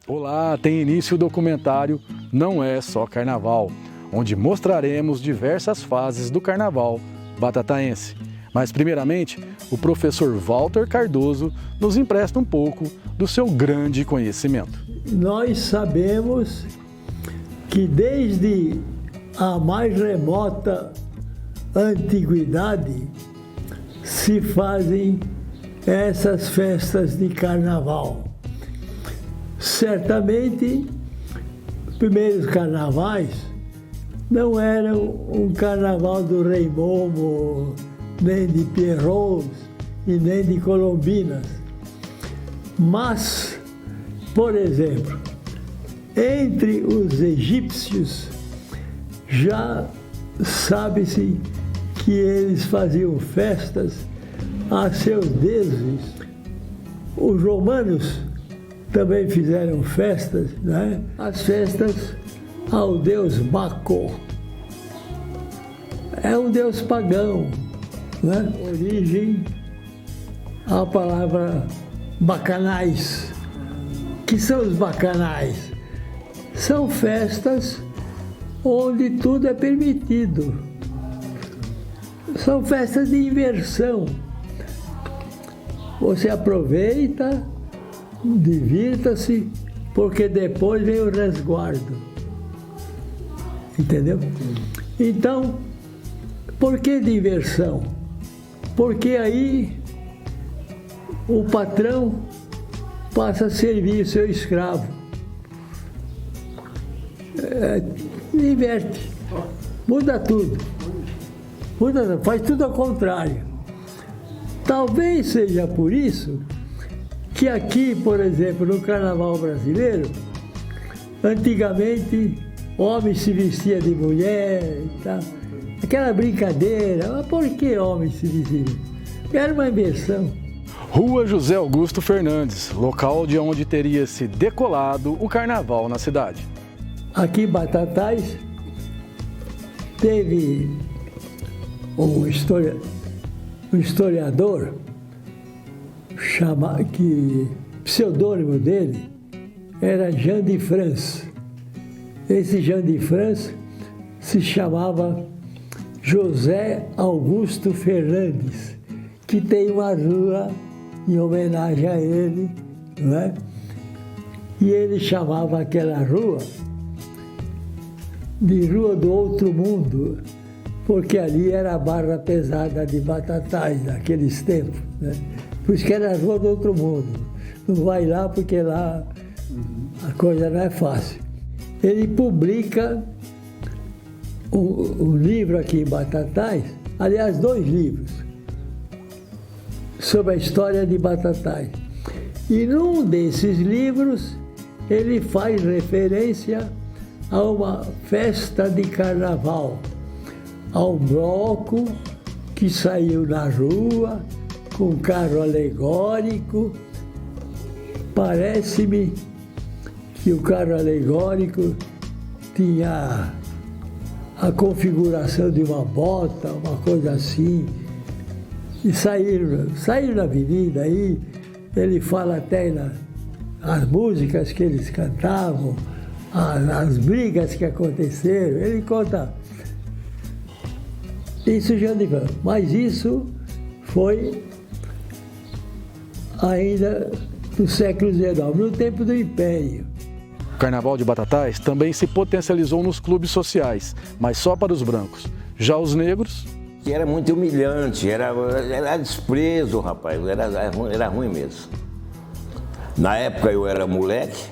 Olá, tem início o documentário Não é só Carnaval, onde mostraremos diversas fases do Carnaval batataense. Mas primeiramente, o professor Walter Cardoso nos empresta um pouco do seu grande conhecimento. Nós sabemos que desde a mais remota antiguidade se fazem essas festas de carnaval. Certamente, os primeiros carnavais não eram um carnaval do Rei Momo, nem de Pierrot e nem de Colombinas. Mas, por exemplo, entre os egípcios já sabe-se que eles faziam festas a seus deuses. Os romanos também fizeram festas, né? As festas ao deus Baco. É um deus pagão, né? Origem à palavra bacanais. Que são os bacanais? São festas onde tudo é permitido. São festas de inversão. Você aproveita, divirta-se, porque depois vem o resguardo. Entendeu? Então, por que diversão? Porque aí o patrão passa a servir seu escravo. Inverte, muda tudo. Faz tudo ao contrário. Talvez seja por isso que aqui, por exemplo, no carnaval brasileiro, antigamente, homem se vestia de mulher, tá? Aquela brincadeira. Mas por que homem se vestia? Era uma inversão. Rua José Augusto Fernandes, local de onde teria se decolado o carnaval na cidade. Aqui em Batatais, teve um historiador, que pseudônimo dele era Jean de France. Esse Jean de France se chamava José Augusto Fernandes, que tem uma rua em homenagem a ele, não é? E ele chamava aquela rua de Rua do Outro Mundo, porque ali era a barra pesada de Batatais naqueles tempos, né? Por isso que era a Rua do Outro Mundo. Não vai lá porque lá a coisa não é fácil. Ele publica um livro aqui em Batatais, aliás, 2 livros, sobre a história de Batatais. E num desses livros, ele faz referência a uma festa de carnaval, a um bloco que saiu na rua com um carro alegórico. Parece-me que o carro alegórico tinha a configuração de uma bota, uma coisa assim, e saíram na avenida. Aí ele fala até as músicas que eles cantavam, as brigas que aconteceram, ele conta. Isso já de fato, mas isso foi ainda no século XIX, no tempo do Império. O Carnaval de Batatais também se potencializou nos clubes sociais, mas só para os brancos. Já os negros... Que era muito humilhante, era desprezo, rapaz, era ruim mesmo. Na época eu era moleque,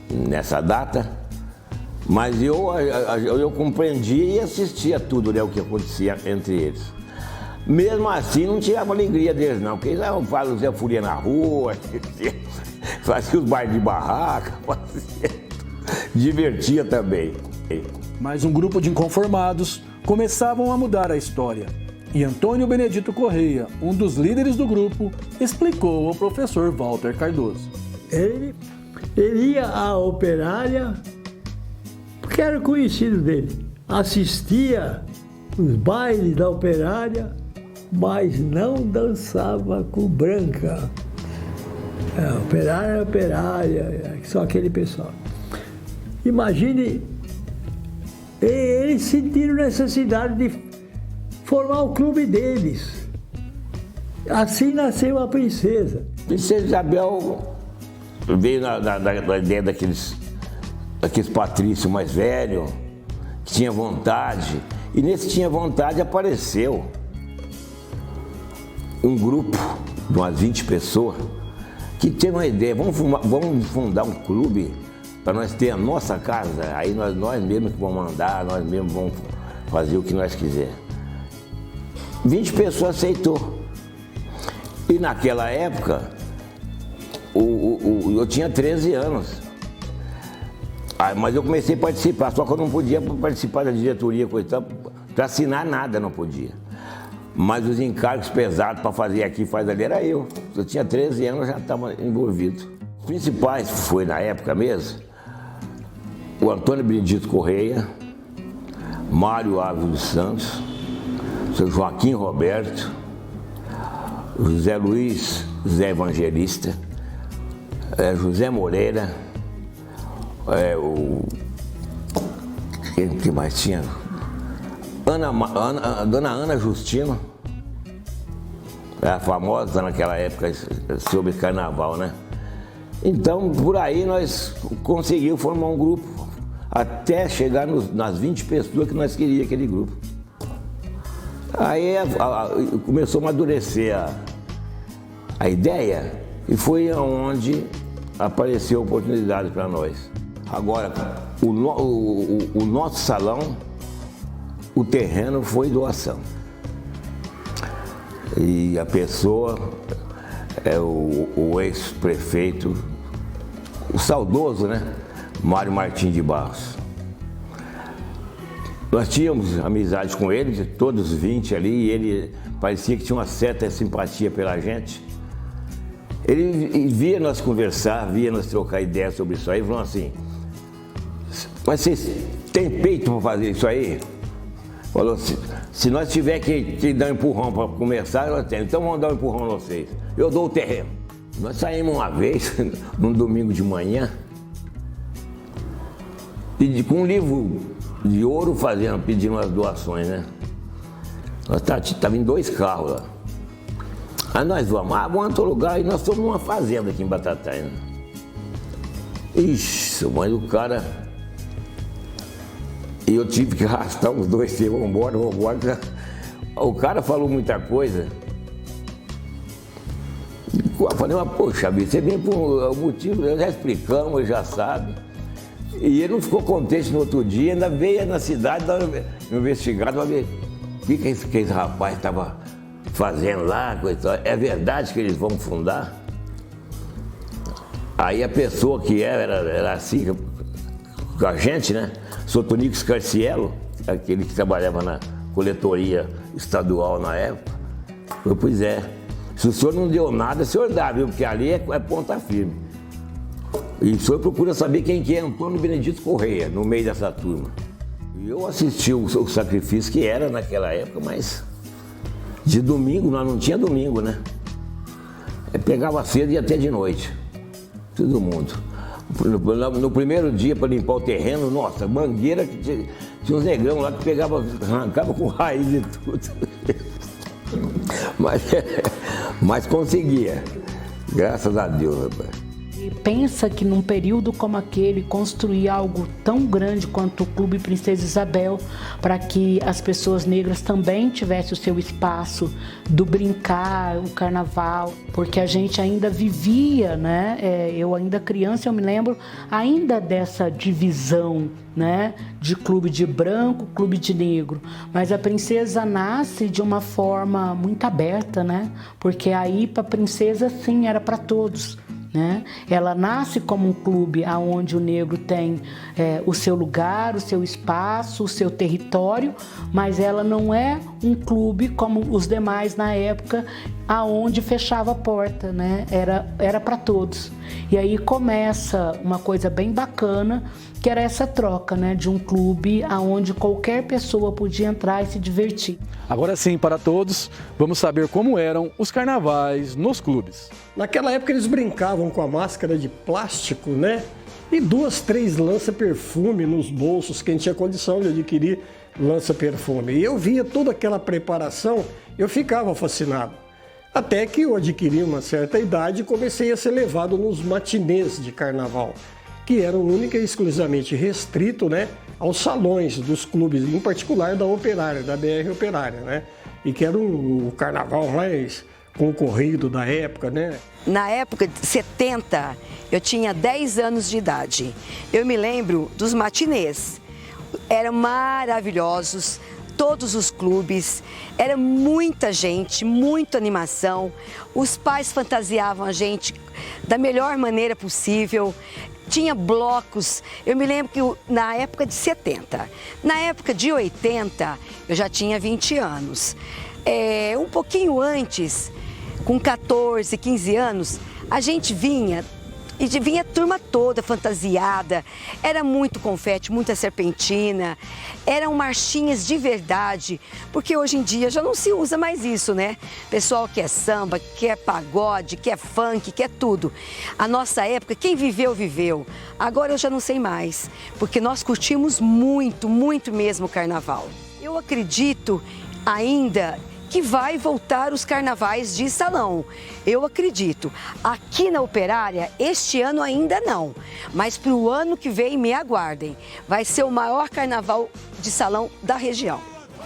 nessa data, mas eu compreendia e assistia tudo, né, o que acontecia entre eles. Mesmo assim, não tirava alegria deles, não, porque eles faziam folia na rua, faziam os bailes de barraca, divertia também. Mas um grupo de inconformados começavam a mudar a história. E Antônio Benedito Correia, um dos líderes do grupo, explicou ao professor Walter Cardoso. Ele ia à operária, porque era conhecido dele, assistia os bailes da operária, mas não dançava com branca. Operária, só aquele pessoal. Imagine, eles sentiram necessidade de formar o clube deles. Assim nasceu a Princesa. Princesa Isabel veio da ideia daqueles patrícios mais velhos, que tinha vontade. E nesse tinha vontade apareceu um grupo de umas 20 pessoas que teve uma ideia, vamos fundar um clube para nós ter a nossa casa, aí nós mesmos que vamos mandar, nós mesmos vamos fazer o que nós quisermos. 20 pessoas aceitou. E naquela época, eu tinha 13 anos. Mas eu comecei a participar, só que eu não podia participar da diretoria, coisa para assinar nada, não podia. Mas os encargos pesados para fazer aqui, faz ali, era eu. Eu tinha 13 anos, já estava envolvido. Os principais foi, na época mesmo, o Antônio Benedito Correia, Mário Ávila dos Santos, o seu Joaquim Roberto, o José Luiz Zé Evangelista, José Moreira, quem que mais tinha? Dona Ana Justino, a famosa naquela época sobre carnaval, né? Então, por aí nós conseguimos formar um grupo, até chegar nas 20 pessoas que nós queríamos aquele grupo. Aí começou a amadurecer a ideia e foi onde apareceu a oportunidade para nós. Agora, o nosso salão, o terreno foi doação. E a pessoa é o ex-prefeito, o saudoso, né? Mário Martins de Barros. Nós tínhamos amizade com ele, todos 20 ali, e ele parecia que tinha uma certa simpatia pela gente. Ele via nós conversar, via nós trocar ideias sobre isso aí, falou assim: mas vocês têm peito para fazer isso aí? Falou assim: se nós tiver que dar um empurrão para começar, nós temos, então vamos dar um empurrão a vocês. Eu dou o terreno. Nós saímos uma vez, num domingo de manhã, com um livro de ouro pedindo as doações, né? Nós estávamos em 2 carros lá. Aí nós vamos a outro lugar e nós fomos numa fazenda aqui em Batatais, né? Ixi, mas o cara... E eu tive que arrastar uns 2, vamos embora. O cara falou muita coisa. Eu falei, mas poxa vida, você vem por um motivo, nós já explicamos, ele já sabe. E ele não ficou contente no outro dia, ainda veio na cidade, dar uma investigada para ver o que esse rapaz estava fazendo lá, coisa. É verdade que eles vão fundar? Aí a pessoa que era assim, com a gente, né? Sotonico Scarciello, aquele que trabalhava na coletoria estadual na época, falou, pois é, se o senhor não deu nada, o senhor dá, viu? Porque ali é ponta firme. E o senhor procura saber quem que é Antônio Benedito Correia, no meio dessa turma. E eu assisti o sacrifício que era naquela época, mas de domingo, nós não tinha domingo, né? Pegava cedo e até de noite, todo mundo. No primeiro dia, para limpar o terreno, nossa, mangueira, tinha uns negrão lá que arrancava com raiz e tudo. Mas conseguia, graças a Deus, rapaz. E pensa que num período como aquele, construir algo tão grande quanto o Clube Princesa Isabel, para que as pessoas negras também tivessem o seu espaço do brincar, o carnaval, porque a gente ainda vivia, né? Eu ainda criança, eu me lembro ainda dessa divisão, né? De clube de branco, clube de negro. Mas a princesa nasce de uma forma muito aberta, né? Porque aí para a princesa, sim, era para todos. Né? Ela nasce como um clube onde o negro tem o seu lugar, o seu espaço, o seu território, mas ela não é um clube como os demais na época, aonde fechava a porta, né? Era para todos. E aí começa uma coisa bem bacana, que era essa troca, né, de um clube aonde qualquer pessoa podia entrar e se divertir. Agora sim, para todos, vamos saber como eram os carnavais nos clubes. Naquela época eles brincavam com a máscara de plástico, né? E 2, 3 lança-perfume nos bolsos, quem tinha condição de adquirir lança-perfume. E eu via toda aquela preparação, eu ficava fascinado. Até que eu adquiri uma certa idade e comecei a ser levado nos matinês de carnaval, que eram única e exclusivamente restrito, né, aos salões dos clubes, em particular da Operária, da BR Operária, né? E que era o carnaval mais concorrido da época, né? Na época de 70, eu tinha 10 anos de idade. Eu me lembro dos matinês. Eram maravilhosos, todos os clubes, era muita gente, muita animação. Os pais fantasiavam a gente da melhor maneira possível. Tinha blocos, eu me lembro que na época de 70, na época de 80, eu já tinha 20 anos. Um pouquinho antes, com 14, 15 anos, a gente vinha a turma toda fantasiada, era muito confete, muita serpentina, eram marchinhas de verdade, porque hoje em dia já não se usa mais isso, né? Pessoal quer samba, quer pagode, quer funk, quer tudo. A nossa época, quem viveu, viveu. Agora eu já não sei mais, porque nós curtimos muito, muito mesmo o carnaval. Eu acredito ainda que vai voltar os carnavais de salão. Eu acredito. Aqui na Operária, este ano ainda não, mas para o ano que vem, me aguardem. Vai ser o maior carnaval de salão da região.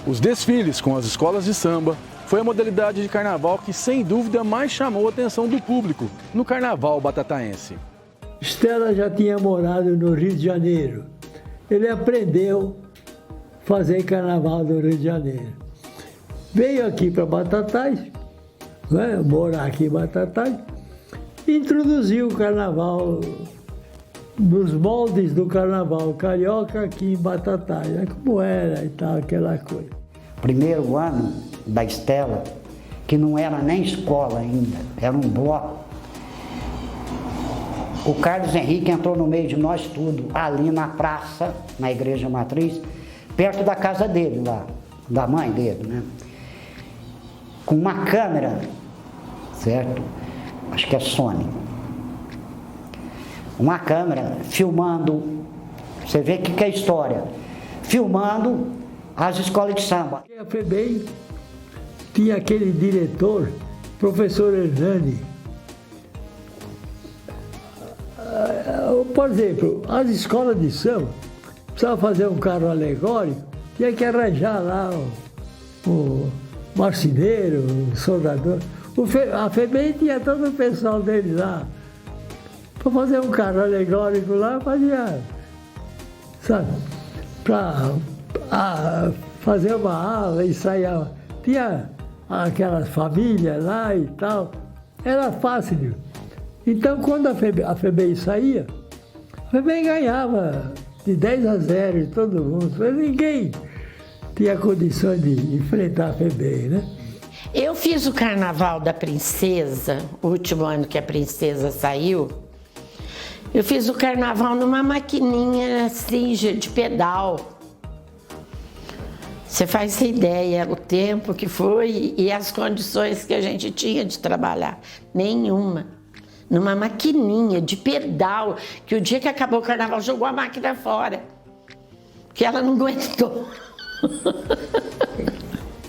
Os desfiles com as escolas de samba foi a modalidade de carnaval que, sem dúvida, mais chamou a atenção do público no carnaval batataense. Stella já tinha morado no Rio de Janeiro. Ele aprendeu a fazer carnaval no Rio de Janeiro. Veio aqui para Batatais, né, morar aqui em Batatais, e introduziu o carnaval, nos moldes do carnaval carioca aqui em Batatais, né, como era e tal, aquela coisa. Primeiro ano da Stella, que não era nem escola ainda, era um bloco. O Carlos Henrique entrou no meio de nós tudo, ali na praça, na Igreja Matriz, perto da casa dele lá, da mãe dele, né? Com uma câmera, certo? Acho que é Sony. Uma câmera filmando, você vê o que é história, filmando as escolas de samba. A FEBEM tinha aquele diretor, professor Hernani. Por exemplo, as escolas de samba precisavam fazer um carro alegórico, tinha que arranjar lá o marceneiro, o soldador. A FEBEM tinha todo o pessoal dele lá. Para fazer um carro alegórico lá, fazia, sabe, para fazer uma aula, ensaiar. Tinha aquelas famílias lá e tal. Era fácil. Então, quando a FEBEM saía, a FEBEM ganhava de 10-0 de todo mundo. Ninguém tinha condições de enfrentar a FEBEM, né? Eu fiz o Carnaval da Princesa, o último ano que a Princesa saiu. Eu fiz o Carnaval numa maquininha assim, de pedal. Você faz ideia, o tempo que foi e as condições que a gente tinha de trabalhar. Nenhuma. Numa maquininha de pedal, que o dia que acabou o Carnaval jogou a máquina fora. Que ela não aguentou.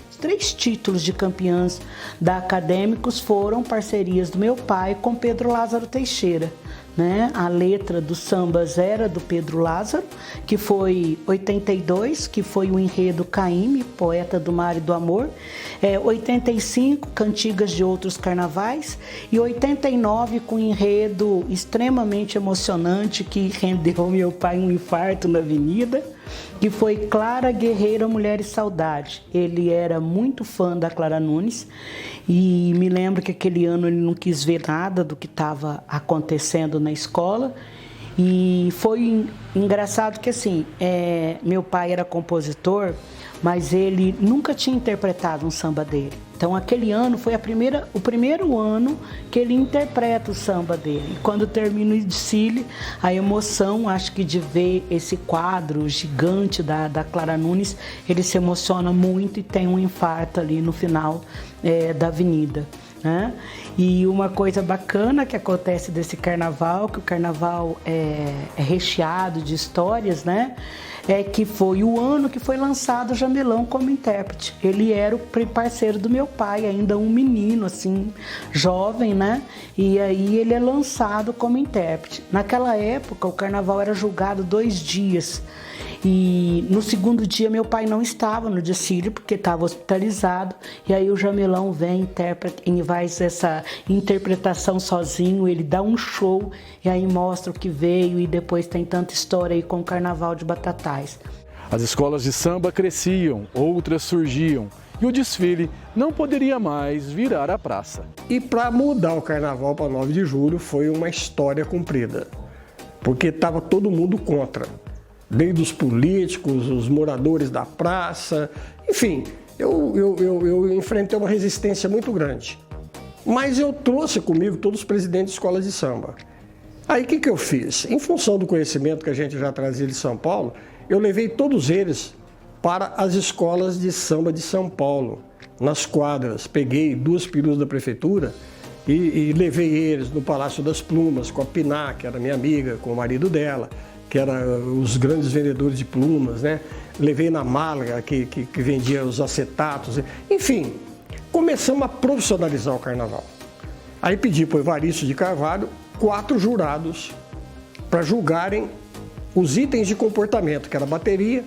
Os 3 títulos de campeãs da Acadêmicos foram parcerias do meu pai com Pedro Lázaro Teixeira, né? A letra dos sambas era do Pedro Lázaro, que foi 82, que foi o enredo Caíme, Poeta do Mar e do Amor, 85, Cantigas de Outros Carnavais, e 89, com um enredo extremamente emocionante que rendeu ao meu pai um infarto na avenida, que foi Clara Guerreira, Mulher e Saudade. Ele era muito fã da Clara Nunes e me lembro que aquele ano ele não quis ver nada do que estava acontecendo na escola. E foi engraçado que assim, meu pai era compositor, mas ele nunca tinha interpretado um samba dele. Então aquele ano foi o primeiro ano que ele interpreta o samba dele. E quando termina o desfile, a emoção, acho que de ver esse quadro gigante da Clara Nunes, ele se emociona muito e tem um infarto ali no final da avenida. Né? E uma coisa bacana que acontece desse carnaval, que o carnaval é recheado de histórias, né? É que foi o ano que foi lançado o Jamilão como intérprete. Ele era o parceiro do meu pai, ainda um menino, assim, jovem, né? E aí ele é lançado como intérprete. Naquela época, o carnaval era julgado 2 dias. E no segundo dia, meu pai não estava no desfile, porque estava hospitalizado. E aí o Jamilão vem, interpreta, e faz essa interpretação sozinho. Ele dá um show e aí mostra o que veio. E depois tem tanta história aí com o Carnaval de Batatais. As escolas de samba cresciam, outras surgiam. E o desfile não poderia mais virar a praça. E para mudar o carnaval para 9 de julho foi uma história comprida, porque estava todo mundo contra. Desde os políticos, os moradores da praça, enfim, eu enfrentei uma resistência muito grande. Mas eu trouxe comigo todos os presidentes de escolas de samba. Aí o que eu fiz? Em função do conhecimento que a gente já trazia de São Paulo, eu levei todos eles para as escolas de samba de São Paulo, nas quadras. Peguei 2 perus da prefeitura e levei eles no Palácio das Plumas, com a Piná, que era minha amiga, com o marido dela, que eram os grandes vendedores de plumas, né? Levei na Málaga, que vendia os acetatos. Enfim, começamos a profissionalizar o carnaval. Aí pedi para o Evaristo de Carvalho 4 jurados para julgarem os itens de comportamento, que era bateria,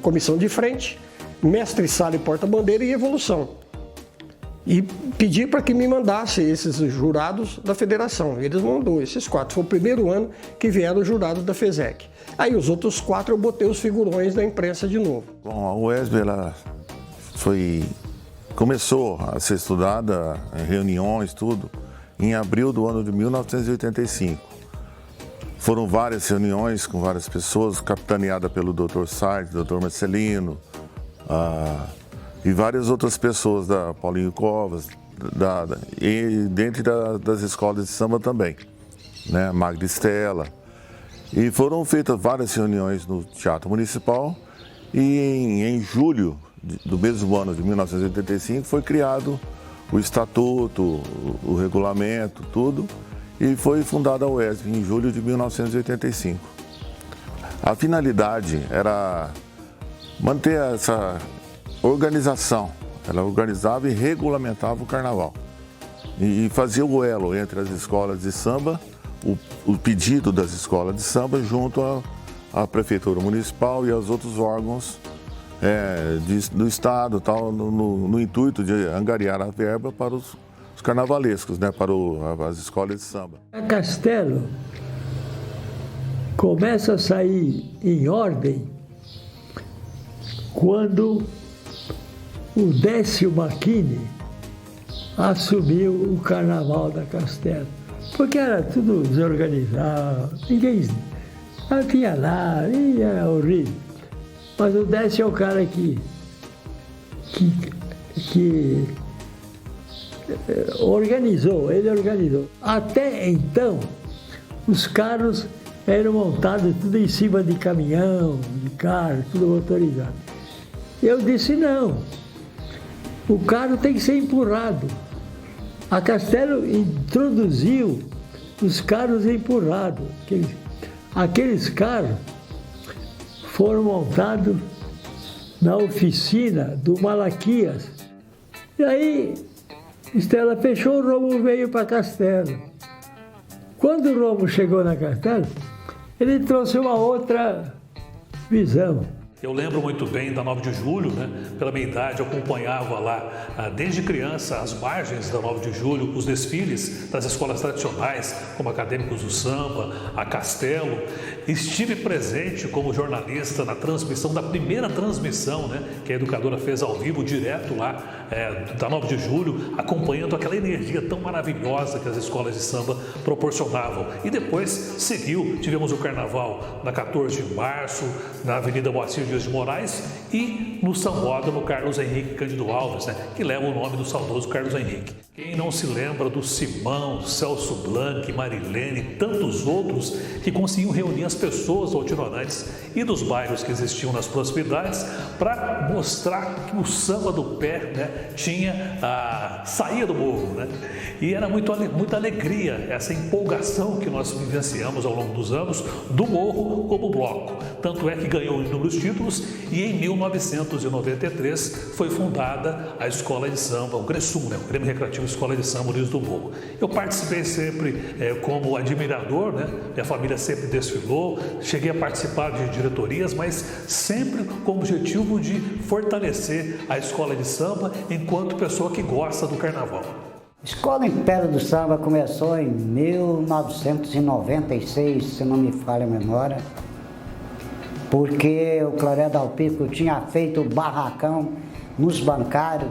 comissão de frente, mestre-sala e porta-bandeira e evolução. E pedi para que me mandasse esses jurados da federação. Eles mandou esses 4. Foi o primeiro ano que vieram os jurados da FESEC. Aí os outros 4 eu botei os figurões da imprensa de novo. Bom, a UESB ela começou a ser estudada em reuniões, tudo, em abril do ano de 1985. Foram várias reuniões com várias pessoas, capitaneada pelo Dr. Sartre, Dr. Marcelino, e várias outras pessoas, da Paulinho Covas, e dentro das escolas de samba também, né? Magda Estela. E foram feitas várias reuniões no Teatro Municipal e em julho do mesmo ano de 1985 foi criado o estatuto, o regulamento, tudo, e foi fundada a UESB em julho de 1985. A finalidade era manter essa organização. Ela organizava e regulamentava o carnaval. E fazia o elo entre as escolas de samba, o pedido das escolas de samba junto à Prefeitura Municipal e aos outros órgãos do Estado, tal, no intuito de angariar a verba para os carnavalescos, né, para as escolas de samba. A Castelo começa a sair em ordem quando o Décio Macchini assumiu o carnaval da Castelo, porque era tudo desorganizado, ninguém não tinha nada, e era horrível. Mas o Décio é o cara que organizou, ele organizou. Até então, os carros eram montados tudo em cima de caminhão, de carro, tudo motorizado. Eu disse não. O carro tem que ser empurrado. A Castelo introduziu os carros empurrados. Aqueles carros foram montados na oficina do Malaquias. E aí, Estela fechou, o Romo veio para Castelo. Quando o Romo chegou na Castelo, ele trouxe uma outra visão. Eu lembro muito bem da 9 de julho, né? Pela minha idade, eu acompanhava lá, desde criança, as margens da 9 de julho, os desfiles das escolas tradicionais, como Acadêmicos do Samba, a Castelo, Estive presente como jornalista na transmissão, da primeira transmissão, né, que a educadora fez ao vivo, direto lá da 9 de julho, acompanhando aquela energia tão maravilhosa que as escolas de samba proporcionavam. E depois seguiu, tivemos o carnaval na 14 de março, na Avenida Moacir Dias de Moraes e no Sambódromo Carlos Henrique Cândido Alves, né, que leva o nome do saudoso Carlos Henrique. Quem não se lembra do Simão, Celso Blanc, Marilene e tantos outros que conseguiam reunir as pessoas altironantes e dos bairros que existiam nas proximidades para mostrar que o samba do pé, né, saía do morro, né? E era muita alegria essa empolgação que nós vivenciamos ao longo dos anos do morro como bloco. Tanto é que ganhou inúmeros títulos e em 1993 foi fundada a Escola de Samba, o GRESUM, né? O Grêmio Recreativo Escola de Samba Unidos do Morro. Eu participei sempre como admirador, né? Minha família sempre desfilou, cheguei a participar de diretorias, mas sempre com o objetivo de fortalecer a escola de samba enquanto pessoa que gosta do carnaval. A Escola Império do Samba começou em 1996, se não me falha a memória, porque o Cloré Dalpico tinha feito o barracão nos bancários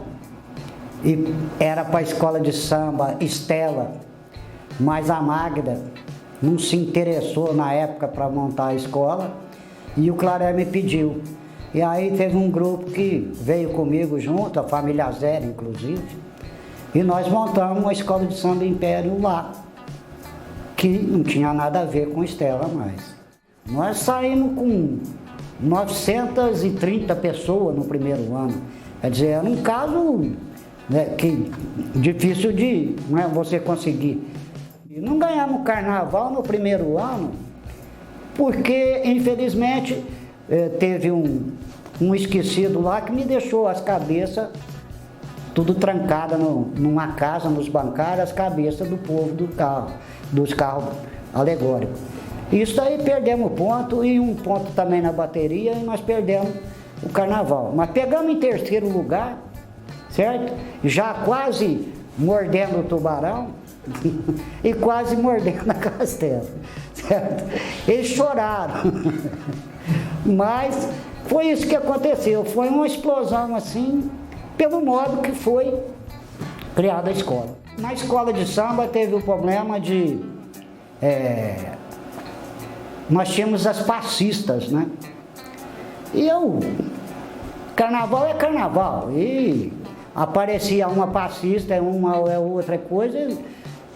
e era para a escola de samba Estela, mas a Magda não se interessou na época para montar a escola e o Claré me pediu. E aí teve um grupo que veio comigo junto, a família Zero inclusive, e nós montamos uma escola de samba Império lá, que não tinha nada a ver com Estela mais. Nós saímos com 930 pessoas no primeiro ano. Quer dizer, era um caso, né, difícil de, né, você conseguir. E não ganhamos carnaval no primeiro ano, porque infelizmente teve um esquecido lá que me deixou as cabeças tudo trancada numa casa, nos bancários, as cabeças do povo dos carros alegóricos. Isso aí perdemos ponto e um ponto também na bateria e nós perdemos o carnaval. Mas pegamos em terceiro lugar, certo? Já quase mordendo o tubarão e quase mordendo a castela, certo? Eles choraram, mas foi isso que aconteceu, foi uma explosão assim, pelo modo que foi criada a escola. Na escola de samba teve o problema de... nós tínhamos as passistas, né? E carnaval é carnaval, e aparecia uma passista, uma outra coisa,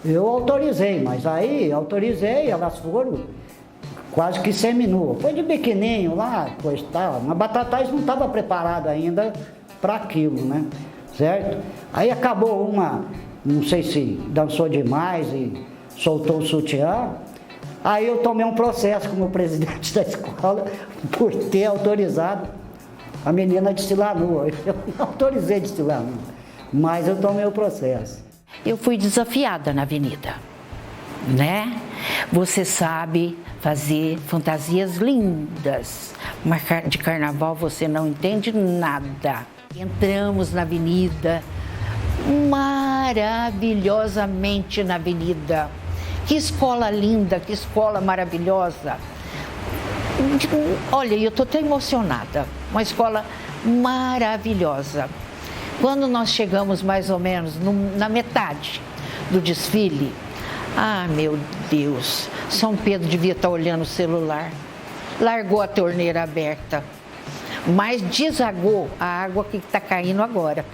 eu autorizei, mas aí autorizei, elas foram quase que seminuas. Foi de biquininho lá, coisa e tal, mas Batatais não estava preparado ainda para aquilo, né? Certo? Aí acabou uma, não sei se dançou demais e soltou o sutiã. Aí eu tomei um processo como presidente da escola por ter autorizado a menina a desfilar nua. Eu não autorizei desfilar nua, mas eu tomei o processo. Eu fui desafiada na avenida, né? Você sabe fazer fantasias lindas, mas de carnaval você não entende nada. Entramos na avenida, maravilhosamente na avenida. Que escola linda, que escola maravilhosa. Olha, eu estou até emocionada. Uma escola maravilhosa. Quando nós chegamos mais ou menos na metade do desfile, meu Deus, São Pedro devia estar olhando o celular. Largou a torneira aberta, mas desagou a água que está caindo agora,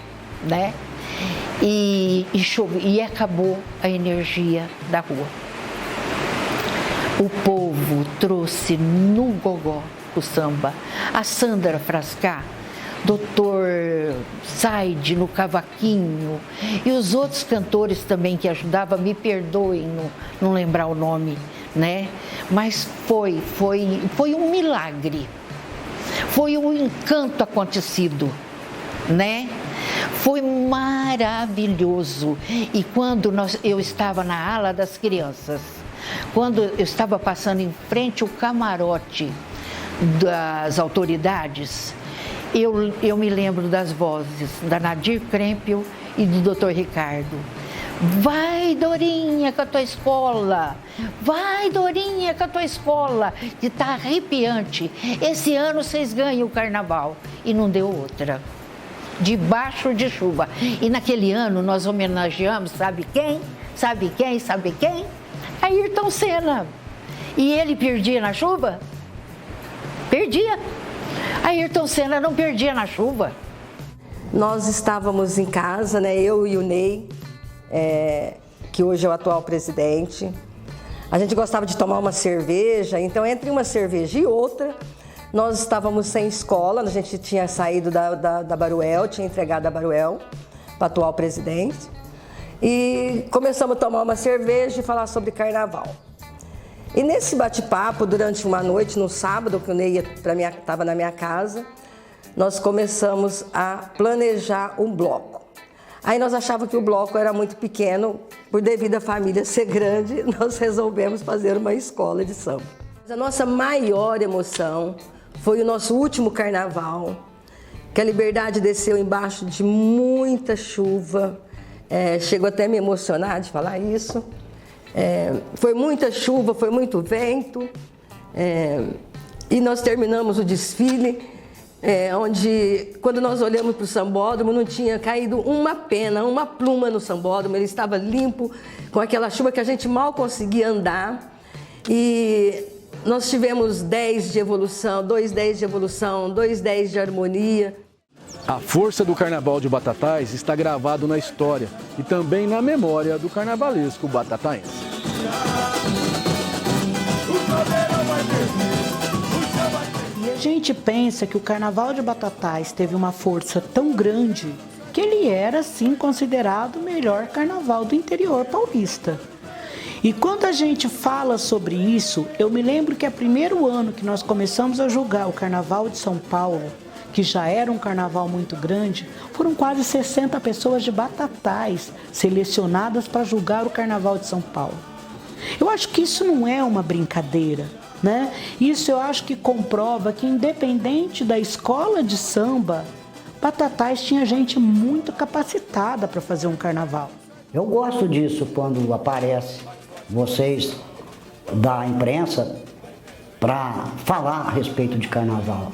né? E acabou a energia da rua. O povo trouxe no gogó o samba. A Sandra Frascar, Doutor Said no cavaquinho e os outros cantores também que ajudavam, me perdoem não lembrar o nome, né? Mas foi um milagre, foi um encanto acontecido, né? Foi maravilhoso. E quando eu estava na ala das crianças, quando eu estava passando em frente ao camarote das autoridades, eu me lembro das vozes da Nadir Krempel e do Dr. Ricardo. Vai, Dorinha, com a tua escola. Vai, Dorinha, com a tua escola. E tá arrepiante. Esse ano vocês ganham o carnaval. E não deu outra. Debaixo de chuva. E naquele ano nós homenageamos, sabe quem? Sabe quem? Sabe quem? Ayrton Senna. E ele perdia na chuva? Perdia. Ayrton Senna não perdia na chuva. Nós estávamos em casa, né? Eu e o Ney, que hoje é o atual presidente. A gente gostava de tomar uma cerveja, então entre uma cerveja e outra, nós estávamos sem escola, a gente tinha saído da Baruel, tinha entregado a Baruel para o atual presidente. E começamos a tomar uma cerveja e falar sobre carnaval. E nesse bate-papo, durante uma noite, no sábado, que o Ney estava na minha casa, nós começamos a planejar um bloco. Aí nós achávamos que o bloco era muito pequeno, por devido à família ser grande, nós resolvemos fazer uma escola de samba. A nossa maior emoção foi o nosso último carnaval, que a Liberdade desceu embaixo de muita chuva, chegou até a me emocionar de falar isso. Foi muita chuva, foi muito vento, e nós terminamos o desfile, onde, quando nós olhamos para o sambódromo, não tinha caído uma pena, uma pluma no sambódromo, ele estava limpo, com aquela chuva que a gente mal conseguia andar. E nós tivemos 10 de evolução, 2 10 de evolução, 2 10 de harmonia. A força do Carnaval de Batatais está gravado na história e também na memória do carnavalesco batataense. E a gente pensa que o Carnaval de Batatais teve uma força tão grande que ele era, sim, considerado o melhor carnaval do interior paulista. E quando a gente fala sobre isso, eu me lembro que é o primeiro ano que nós começamos a julgar o Carnaval de São Paulo, que já era um carnaval muito grande, foram quase 60 pessoas de Batatais selecionadas para julgar o Carnaval de São Paulo. Eu acho que isso não é uma brincadeira, né? Isso eu acho que comprova que, independente da escola de samba, Batatais tinha gente muito capacitada para fazer um carnaval. Eu gosto disso quando aparece vocês da imprensa para falar a respeito de carnaval,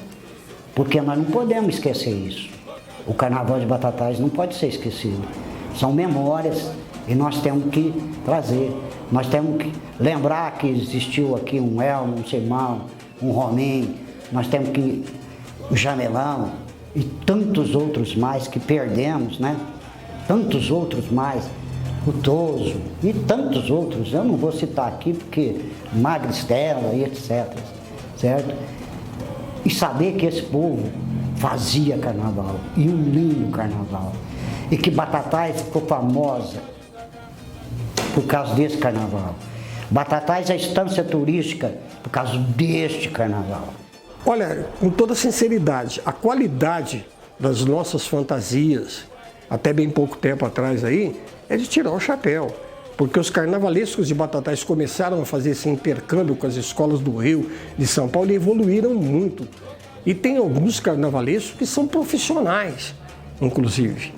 porque nós não podemos esquecer isso. O Carnaval de Batatais não pode ser esquecido. São memórias e nós temos que trazer. Nós temos que lembrar que existiu aqui um Elmo, um Simão, um Rominho, nós temos que o Jamelão e tantos outros mais que perdemos, né? Tantos outros mais, o Toso e tantos outros. Eu não vou citar aqui porque Magristela e etc, certo? E saber que esse povo fazia carnaval, e um lindo carnaval, e que Batatais ficou famosa por causa desse carnaval. Batatais é a estância turística por causa deste carnaval. Olha, com toda sinceridade, a qualidade das nossas fantasias, até bem pouco tempo atrás aí, é de tirar o chapéu. Porque os carnavalescos de Batatais começaram a fazer esse intercâmbio com as escolas do Rio, de São Paulo, e evoluíram muito. E tem alguns carnavalescos que são profissionais, inclusive.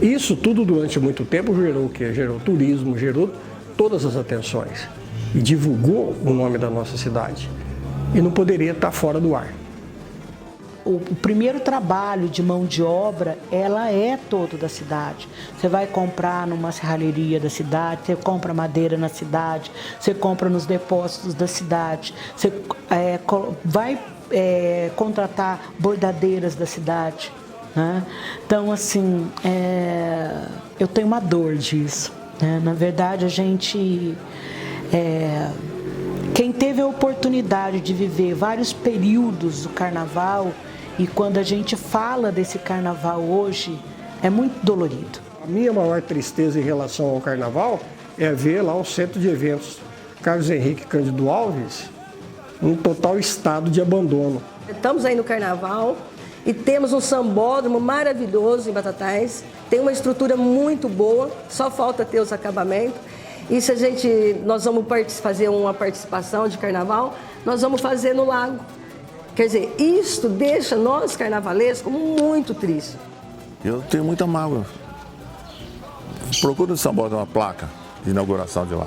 Isso tudo durante muito tempo gerou o quê? Gerou turismo, gerou todas as atenções. E divulgou o nome da nossa cidade. E não poderia estar fora do ar. O primeiro trabalho de mão de obra, ela é todo da cidade. Você vai comprar numa serralheria da cidade, você compra madeira na cidade, você compra nos depósitos da cidade, você vai contratar bordadeiras da cidade, né? Então, assim, eu tenho uma dor disso, né? Na verdade, a gente... quem teve a oportunidade de viver vários períodos do carnaval, e quando a gente fala desse carnaval hoje, é muito dolorido. A minha maior tristeza em relação ao carnaval é ver lá o centro de eventos Carlos Henrique Cândido Alves em total estado de abandono. Estamos aí no carnaval e temos um sambódromo maravilhoso em Batatais, tem uma estrutura muito boa, só falta ter os acabamentos. E se nós vamos fazer uma participação de carnaval, nós vamos fazer no lago. Quer dizer, isso deixa nós carnavalescos muito tristes. Eu tenho muita mágoa. Procura no São Borja uma placa de inauguração de lá.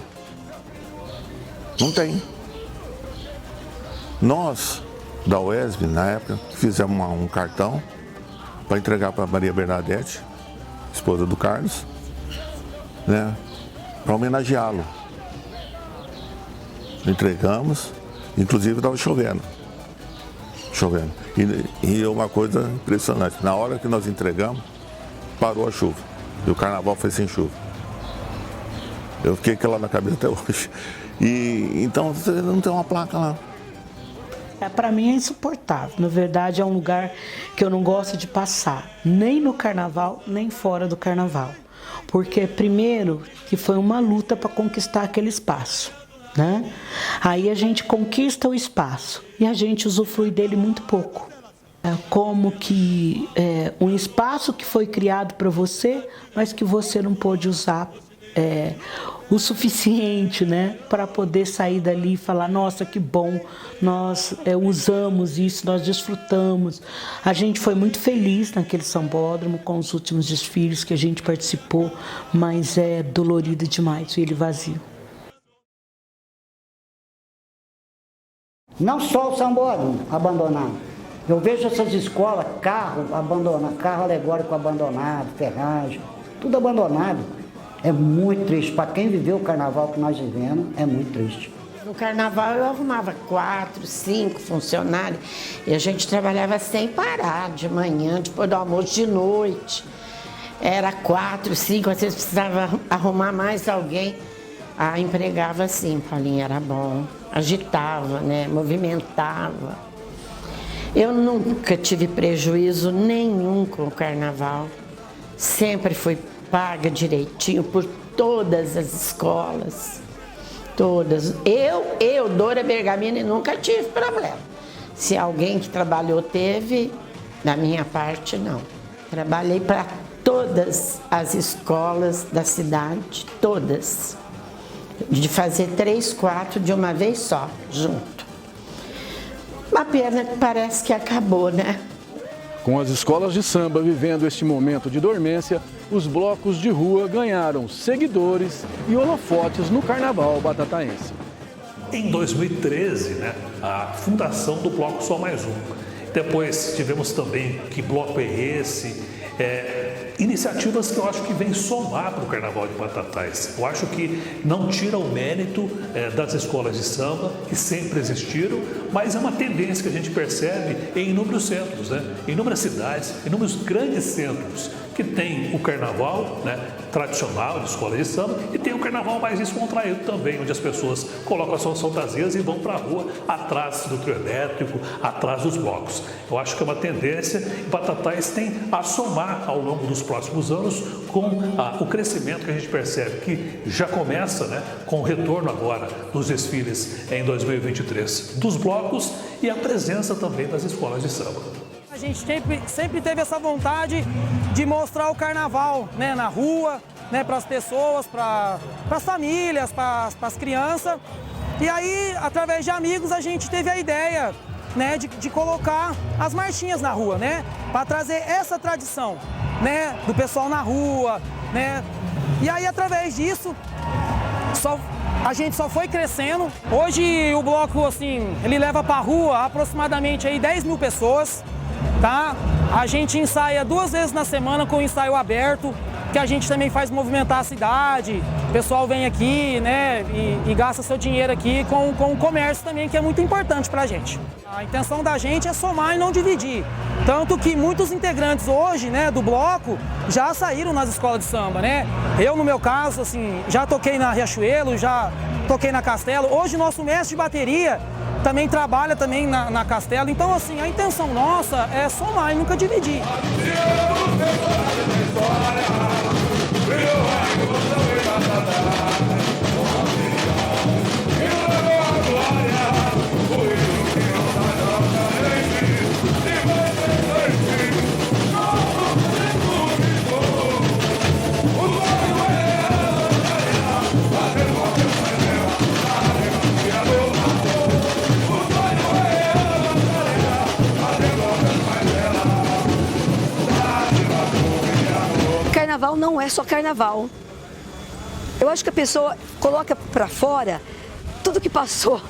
Não tem. Nós, da UESB, na época, fizemos um cartão para entregar para Maria Bernadette, esposa do Carlos, né, para homenageá-lo. Entregamos, inclusive estava chovendo. E uma coisa impressionante, na hora que nós entregamos, parou a chuva. E o carnaval foi sem chuva. Eu fiquei com ela na cabeça até hoje. E então você não tem uma placa lá. Para mim é insuportável. Na verdade, é um lugar que eu não gosto de passar, nem no carnaval, nem fora do carnaval. Porque, primeiro, que foi uma luta para conquistar aquele espaço, né? Aí a gente conquista o espaço e a gente usufrui dele muito pouco. É como que um espaço que foi criado para você, mas que você não pôde usar o suficiente, né, para poder sair dali e falar, nossa, que bom, nós usamos isso, nós desfrutamos. A gente foi muito feliz naquele sambódromo com os últimos desfiles que a gente participou, mas é dolorido demais ver ele vazio. Não só o sambódromo abandonado. Eu vejo essas escolas, carro abandonado, carro alegórico abandonado, ferragem, tudo abandonado. É muito triste. Para quem viveu o carnaval que nós vivemos, é muito triste. No carnaval eu arrumava 4, 5 funcionários e a gente trabalhava sem parar, de manhã, depois do almoço, de noite. Era 4, 5, às vezes precisava arrumar mais alguém. Empregava assim, Paulinha, era bom. Agitava, né? Movimentava. Eu nunca tive prejuízo nenhum com o carnaval. Sempre fui paga direitinho por todas as escolas. Todas. Eu, Dora Bergamini, nunca tive problema. Se alguém que trabalhou teve, da minha parte, não. Trabalhei para todas as escolas da cidade, todas. De fazer 3, 4 de uma vez só, junto. Uma pena que parece que acabou, né? Com as escolas de samba vivendo este momento de dormência, os blocos de rua ganharam seguidores e holofotes no carnaval batataense. Em 2013, né, a fundação do Bloco Só Mais Um. Depois tivemos também Que Bloco é Esse? Iniciativas que eu acho que vêm somar para o Carnaval de Batatais. Eu acho que não tira o mérito das escolas de samba, que sempre existiram, mas é uma tendência que a gente percebe em inúmeros centros, né? Em inúmeras cidades, em inúmeros grandes centros, que tem o carnaval, né, tradicional de escola de samba e tem o carnaval mais descontraído também, onde as pessoas colocam as suas fantasias e vão para a rua atrás do trio elétrico, atrás dos blocos. Eu acho que é uma tendência e Batatais tem a somar ao longo dos próximos anos com o crescimento que a gente percebe que já começa, né, com o retorno agora dos desfiles em 2023 dos blocos e a presença também das escolas de samba. A gente sempre teve essa vontade de mostrar o carnaval, né, na rua, né, para as pessoas, para as famílias, para as crianças. E aí, através de amigos, a gente teve a ideia, né, de colocar as marchinhas na rua, né, para trazer essa tradição, né, do pessoal na rua, né. E aí, através disso, a gente só foi crescendo. Hoje o bloco, assim, ele leva para a rua aproximadamente aí 10 mil pessoas. Tá? A gente ensaia 2 vezes na semana com o ensaio aberto, que a gente também faz movimentar a cidade. O pessoal vem aqui, né, e gasta seu dinheiro aqui com o comércio também, que é muito importante pra gente. A intenção da gente é somar e não dividir. Tanto que muitos integrantes hoje, né, do bloco já saíram nas escolas de samba, né? Eu, no meu caso, assim, já toquei na Riachuelo, já toquei na Castelo. Hoje, nosso mestre de bateria também trabalha também na Castelo. Então, assim, a intenção nossa é somar e nunca dividir. Carnaval não é só carnaval. Eu acho que a pessoa coloca para fora tudo que passou,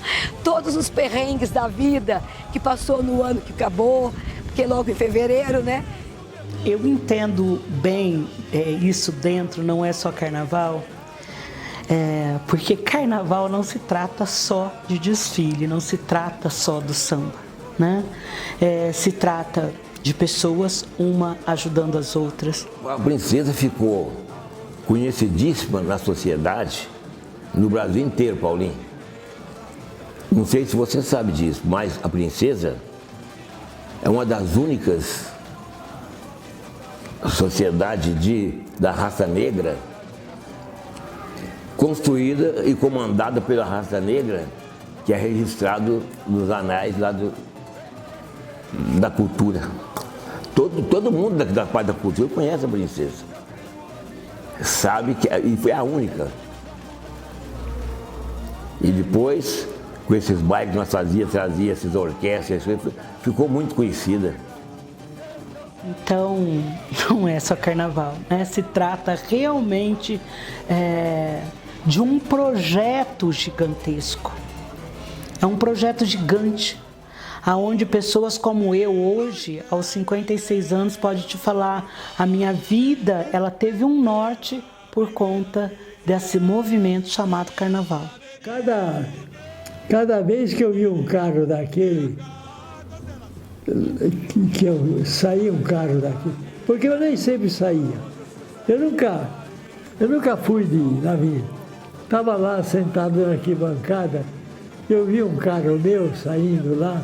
todos os perrengues da vida que passou no ano que acabou, porque logo em fevereiro, né? Eu entendo bem isso dentro, não é só carnaval, porque carnaval não se trata só de desfile, não se trata só do samba, né? Se trata de pessoas, uma ajudando as outras. A princesa ficou conhecidíssima na sociedade, no Brasil inteiro, Paulinho. Não sei se você sabe disso, mas a princesa é uma das únicas sociedades da raça negra construída e comandada pela raça negra, que é registrado nos anais lá da cultura. Todo mundo da parte da cultura conhece a princesa. Sabe que e foi a única. E depois, com esses bailes que nós trazia essas orquestras, ficou muito conhecida. Então, não é só carnaval, né? Se trata realmente de um projeto gigantesco. É um projeto gigante, aonde pessoas como eu hoje, aos 56 anos, pode te falar, a minha vida, ela teve um norte por conta desse movimento chamado carnaval. Cada vez que eu vi um carro daquele, que eu saía um carro daquele, porque eu nem sempre saía. Eu nunca fui de navio. Estava lá sentado na arquibancada, eu vi um carro meu saindo lá,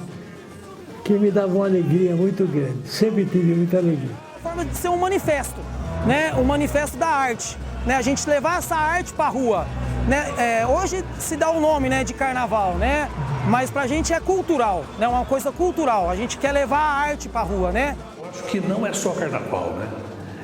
que me dava uma alegria muito grande. Sempre tive muita alegria. Forma de ser um manifesto, né? Um manifesto da arte, né? A gente levar essa arte para a rua, né? Hoje se dá o nome, né, de carnaval, né? Mas pra gente é cultural, né? Uma coisa cultural. A gente quer levar a arte para a rua, né? Eu acho que não é só carnaval, né?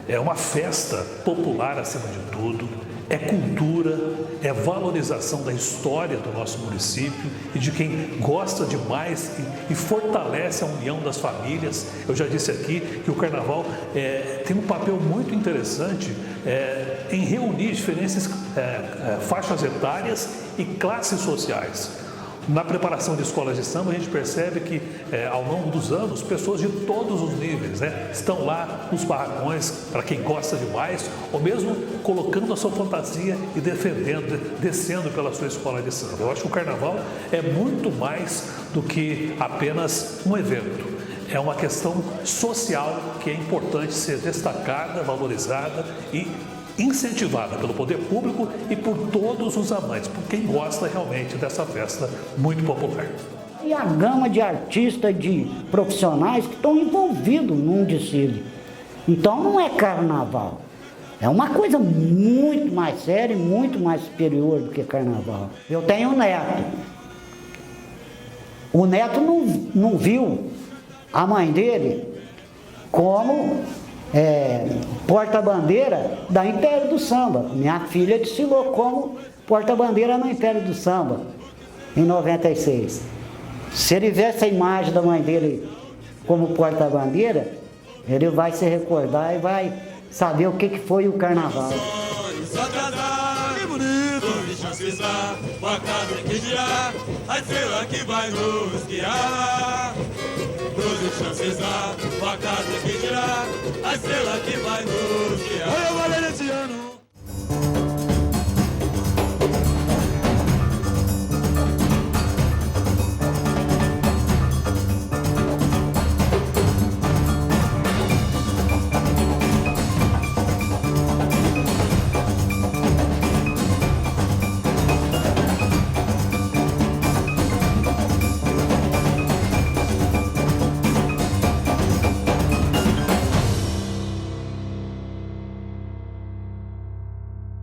É uma festa popular acima de tudo. É cultura, é valorização da história do nosso município e de quem gosta demais e fortalece a união das famílias. Eu já disse aqui que o carnaval tem um papel muito interessante em reunir diferentes faixas etárias e classes sociais. Na preparação de escolas de samba, a gente percebe que, ao longo dos anos, pessoas de todos os níveis, né, estão lá nos barracões, para quem gosta demais, ou mesmo colocando a sua fantasia e defendendo, descendo pela sua escola de samba. Eu acho que o carnaval é muito mais do que apenas um evento. É uma questão social que é importante ser destacada, valorizada e incentivada pelo poder público e por todos os amantes, por quem gosta realmente dessa festa muito popular. E a gama de artistas, de profissionais que estão envolvidos num desfile. Então não é carnaval, é uma coisa muito mais séria e muito mais superior do que carnaval. Eu tenho um neto. O neto não viu a mãe dele como porta-bandeira da Império do Samba. Minha filha desfilou como porta-bandeira no Império do Samba, em 96. Se ele ver essa imagem da mãe dele como porta-bandeira, ele vai se recordar e vai saber o que foi o carnaval. Que bonito, bicho cisar, uma casa que girar, a estrela que vai nos guiar. Cruz e chancezar, uma casa que girar, a estrela que vai nos guiar.